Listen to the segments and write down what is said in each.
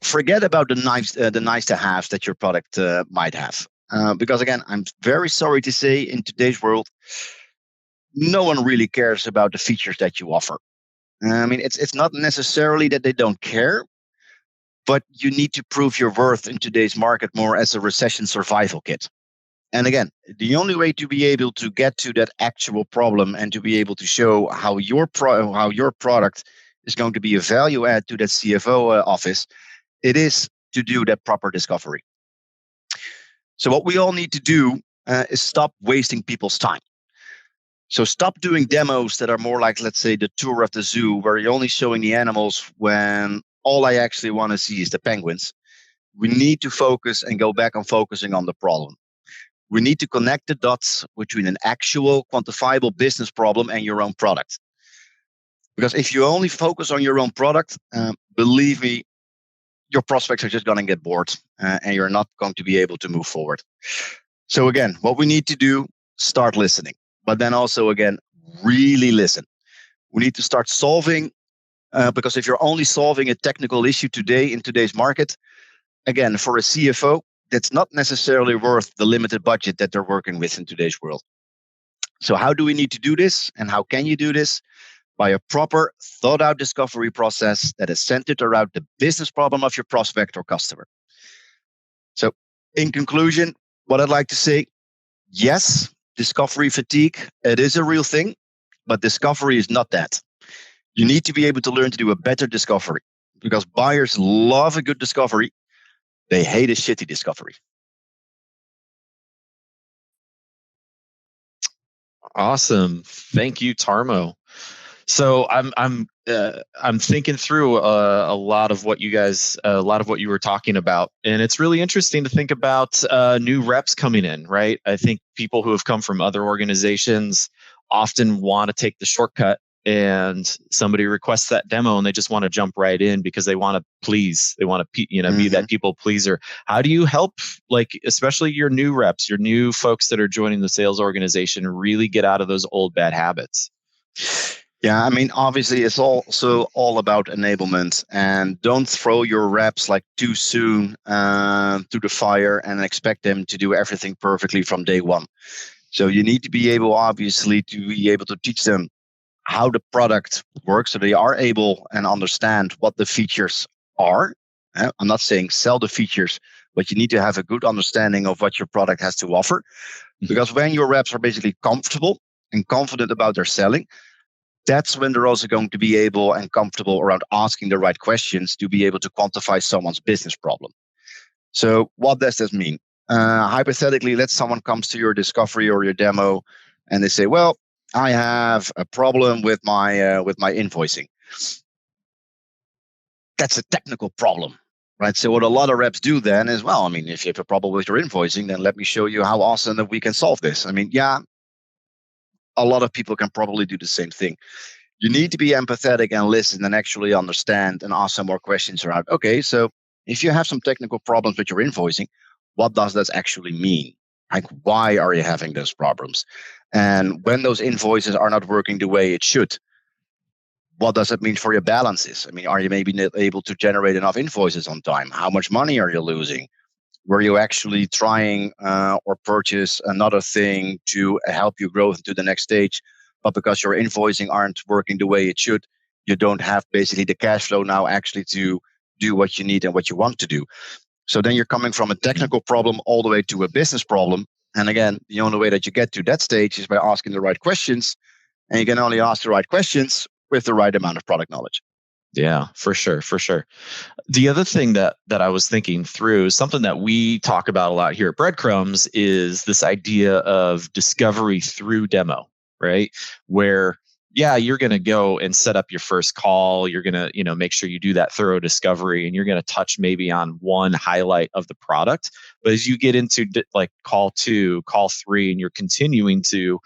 forget about the nice to haves that your product might have. Because again, I'm very sorry to say, in today's world, no one really cares about the features that you offer. I mean, it's not necessarily that they don't care, but you need to prove your worth in today's market more as a recession survival kit. And again, the only way to be able to get to that actual problem and to be able to show how your product is going to be a value add to that CFO office, it is to do that proper discovery. So what we all need to do is stop wasting people's time. So stop doing demos that are more like, let's say, the tour of the zoo, where you're only showing the animals when all I actually want to see is the penguins. We need to focus and go back on focusing on the problem. We need to connect the dots between an actual quantifiable business problem and your own product. Because if you only focus on your own product, believe me, your prospects are just going to get bored and you're not going to be able to move forward. So again, what we need to do, start listening. But then also, again, really listen. We need to start solving, because if you're only solving a technical issue today in today's market, again, for a CFO, that's not necessarily worth the limited budget that they're working with in today's world. So how do we need to do this? And how can you do this? By a proper, thought-out discovery process that is centered around the business problem of your prospect or customer. So in conclusion, what I'd like to say, yes, discovery fatigue, it is a real thing, but discovery is not that. You need to be able to learn to do a better discovery, because buyers love a good discovery. They hate a shitty discovery. Awesome. Thank you, Tarmo. So I'm thinking through a lot of what you were talking about, and it's really interesting to think about new reps coming in, right? I think people who have come from other organizations often want to take the shortcut, and somebody requests that demo and they just want to jump right in because they want to please, they want to be that people pleaser. How do you help, like, especially your new reps, your new folks that are joining the sales organization, really get out of those old bad habits? Yeah, I mean, obviously, it's also all about enablement, and don't throw your reps like too soon to the fire and expect them to do everything perfectly from day one. So you need to be able, obviously, to be able to teach them how the product works, so they are able and understand what the features are. I'm not saying sell the features, but you need to have a good understanding of what your product has to offer. Because when your reps are basically comfortable and confident about their selling, that's when they're also going to be able and comfortable around asking the right questions to be able to quantify someone's business problem. So what does this mean? Hypothetically, let's someone comes to your discovery or your demo and they say, well, I have a problem with my invoicing. That's a technical problem, right? So what a lot of reps do then is, well, I mean, if you have a problem with your invoicing, then let me show you how awesome that we can solve this. I mean, yeah, a lot of people can probably do the same thing. You need to be empathetic and listen and actually understand and ask some more questions around, okay, so if you have some technical problems with your invoicing, what does that actually mean? Like, why are you having those problems? And when those invoices are not working the way it should, what does it mean for your balances? I mean, are you maybe not able to generate enough invoices on time? How much money are you losing? Were you actually trying or purchase another thing to help you grow into the next stage, but because your invoicing aren't working the way it should, you don't have basically the cash flow now actually to do what you need and what you want to do. So then you're coming from a technical problem all the way to a business problem. And again, the only way that you get to that stage is by asking the right questions. And you can only ask the right questions with the right amount of product knowledge. Yeah, for sure. The other thing that I was thinking through, something that we talk about a lot here at Breadcrumbs, is this idea of discovery through demo, right? Where, yeah, you're going to go and set up your first call. You're going to, make sure you do that thorough discovery, and you're going to touch maybe on one highlight of the product. But as you get into like call 2, call 3, and you're continuing to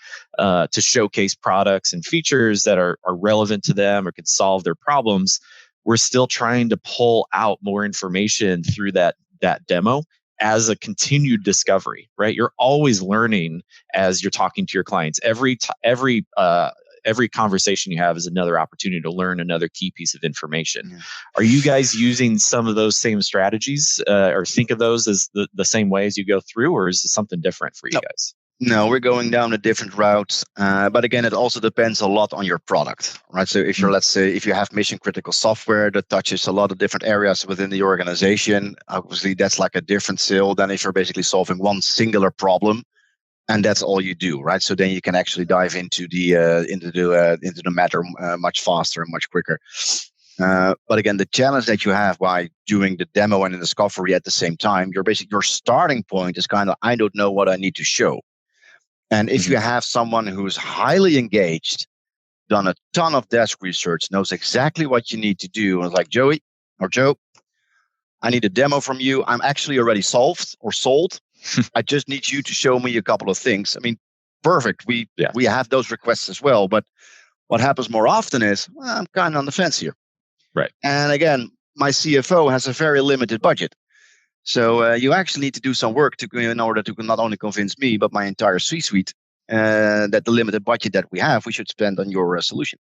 showcase products and features that are relevant to them or can solve their problems, we're still trying to pull out more information through that demo as a continued discovery, right? You're always learning as you're talking to your clients. Every every conversation you have is another opportunity to learn another key piece of information. Yeah. Are you guys using some of those same strategies or think of those as the same way as you go through, or is it something different for you guys? No, we're going down a different route. But again, it also depends a lot on your product, right? So if you're, let's say, if you have mission critical software that touches a lot of different areas within the organization, obviously that's like a different sale than if you're basically solving one singular problem and that's all you do, right? So then you can actually dive into the matter much faster and much quicker. But again, the challenge that you have by doing the demo and the discovery at the same time, your starting point is kind of, I don't know what I need to show. And if you have someone who's highly engaged, done a ton of desk research, knows exactly what you need to do, and is like, Joey or Joe, I need a demo from you. I'm actually already solved or sold. I just need you to show me a couple of things. I mean, perfect. We have those requests as well. But what happens more often is, well, I'm kind of on the fence here. Right. And again, my CFO has a very limited budget. So you actually need to do some work in order to not only convince me, but my entire C-suite that the limited budget that we have, we should spend on your solution.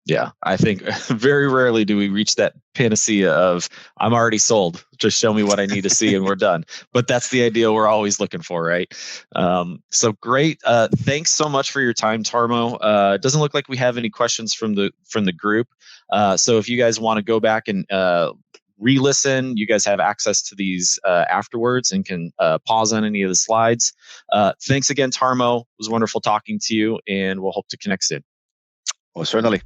Yeah, I think very rarely do we reach that panacea of I'm already sold. Just show me what I need to see and we're done. But that's the idea we're always looking for, right? So great. Thanks so much for your time, Tarmo. It doesn't look like we have any questions from the group. So if you guys want to go back and re-listen, you guys have access to these afterwards and can pause on any of the slides. Thanks again, Tarmo. It was wonderful talking to you, and we'll hope to connect soon. Well, certainly.